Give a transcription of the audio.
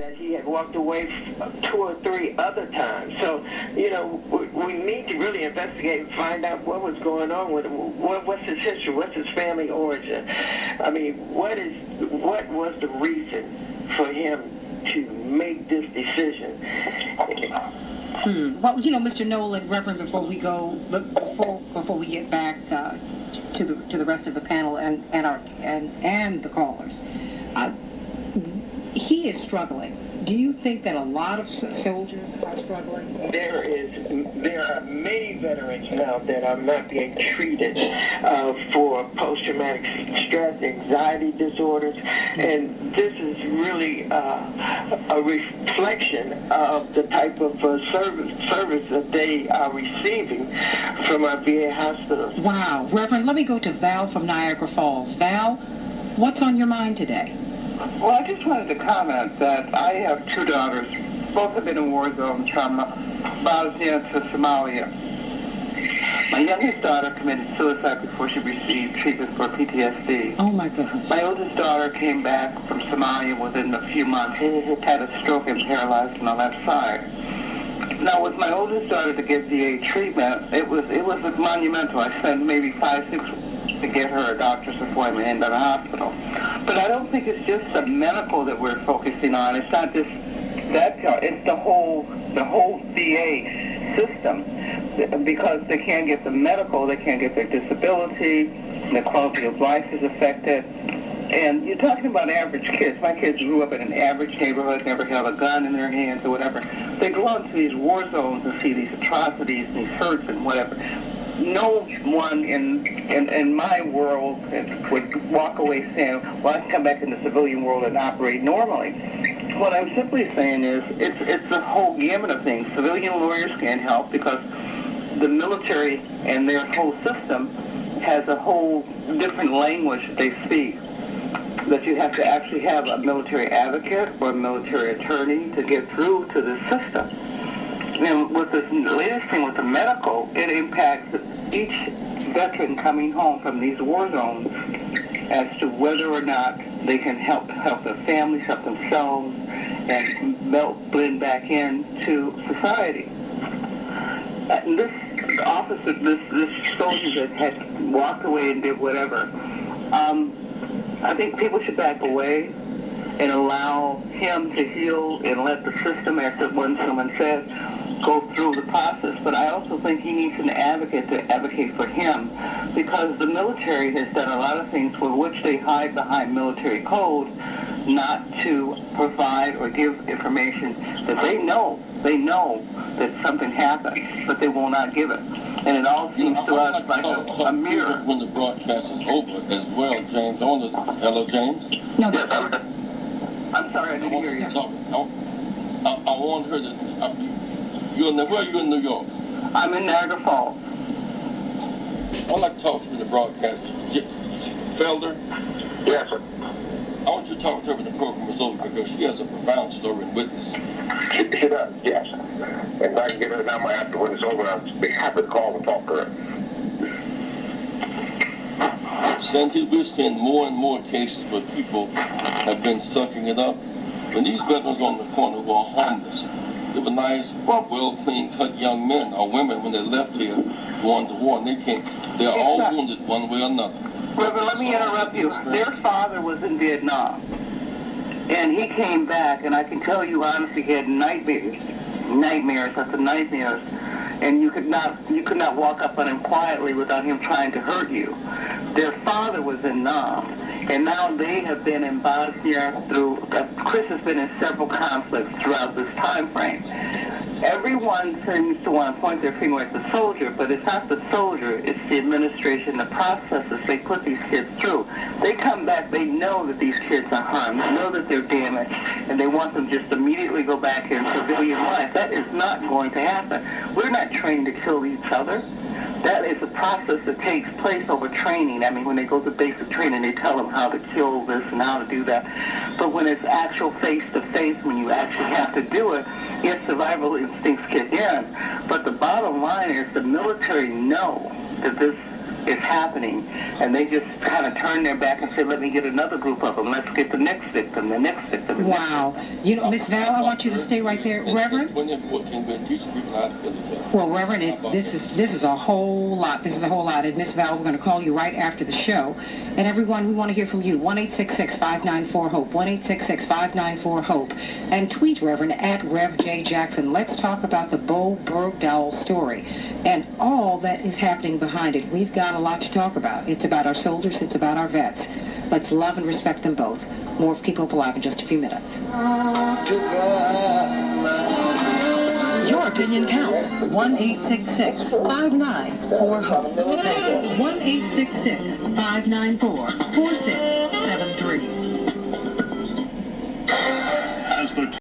that he had walked away 2 or 3 other times. So, you know, we need to really investigate and find out what was going on with him. What's his history? What's his family origin? I mean, what was the reason for him to make this decision? Well, you know, Mr. Nolan, Reverend, before we get back to the rest of the panel and the callers, he is struggling. Do you think that a lot of soldiers are struggling? There are many veterans now that are not being treated for post-traumatic stress, anxiety disorders, and this is really a reflection of the type of service that they are receiving from our VA hospitals. Wow. Reverend, let me go to Val from Niagara Falls. Val, what's on your mind today? Well, I just wanted to comment that I have 2 daughters. Both have been in war zones from Bosnia to Somalia. My youngest daughter committed suicide before she received treatment for PTSD. Oh, my goodness. My oldest daughter came back from Somalia within a few months. She had a stroke and paralyzed on the left side. Now, with my oldest daughter to get VA treatment, it was monumental. I spent maybe 5-6 weeks to get her a doctor's appointment into the hospital. But I don't think it's just the medical that we're focusing on. It's not just that, it's the whole VA system. Because they can't get the medical, they can't get their disability, the quality of life is affected. And you're talking about average kids. My kids grew up in an average neighborhood, never held a gun in their hands or whatever. They go out to these war zones and see these atrocities and these hurts and whatever. No one in my world would walk away saying, well, I can come back in the civilian world and operate normally. What I'm simply saying is it's a whole gamut of things. Civilian lawyers can't help because the military and their whole system has a whole different language that they speak. That you have to actually have a military advocate or a military attorney to get through to the system. And with this latest thing with the medical, it impacts each veteran coming home from these war zones as to whether or not they can help their families, help themselves, and blend back into society. And this officer, this soldier that had walked away and did whatever, I think people should back away and allow him to heal and let the system, as someone said, go through the process. But I also think he needs an advocate to advocate for him, because the military has done a lot of things for which they hide behind military code, not to provide or give information that they know that something happened, but they will not give it. And it all seems to us like a mirror. When the broadcast is over as well, James. Hello, James? No, I'm sorry, I didn't hear you. I want her to... where are you in New York? I'm in Niagara Falls. I'd like to talk to the broadcast. Felder? Yes, sir. I want you to talk to her when the program is over, because she has a profound story and witness. She does, yes. If I can get her number after when it's over, I'll be happy to call and talk to her. Santita, we're seeing more and more cases where people have been sucking it up. When these veterans on the corner who are homeless, they were nice, well clean-cut young men or women when they left here going to war, and they are all wounded one way or another. Reverend, let me interrupt you. Their father was in Vietnam, and he came back, and I can tell you honestly, he had nightmares after nightmares, and you could not walk up on him quietly without him trying to hurt you. Their father was in Nam, and now they have been in Bosnia Chris has been in several conflicts throughout this time frame. Everyone seems to want to point their finger at the soldier, but it's not the soldier, it's the administration, the processes they put these kids through. They come back, they know that these kids are harmed, they know that they're damaged, and they want them just immediately go back in civilian life. That is not going to happen. We're not trained to kill each other. That is a process that takes place over training. I mean, when they go to basic training, they tell them how to kill this and how to do that. But when it's actual face-to-face, when you actually have to do it, yes, survival instincts kick in. But the bottom line is the military know that this is happening, and they just kind of turn their back and say, let me get another group of them. Let's get the next victim, the next victim. The Wow. You know, Miss Val, I want you to stay right there. Reverend? Well, Reverend, this is a whole lot. This is a whole lot. And Miss Val, we're going to call you right after the show. And everyone, we want to hear from you. 1-866-594-HOPE. 1-866-594-HOPE. And tweet Reverend at Rev J. Jackson. Let's talk about the Bo Bergdahl story and all that is happening behind it. We've got a lot to talk about. It's about our soldiers. It's about our vets. Let's love and respect them both. More of Keep Hope Alive in just a few minutes. Your opinion counts. 1-866-594-HOPE. That's 1-866-594-4673.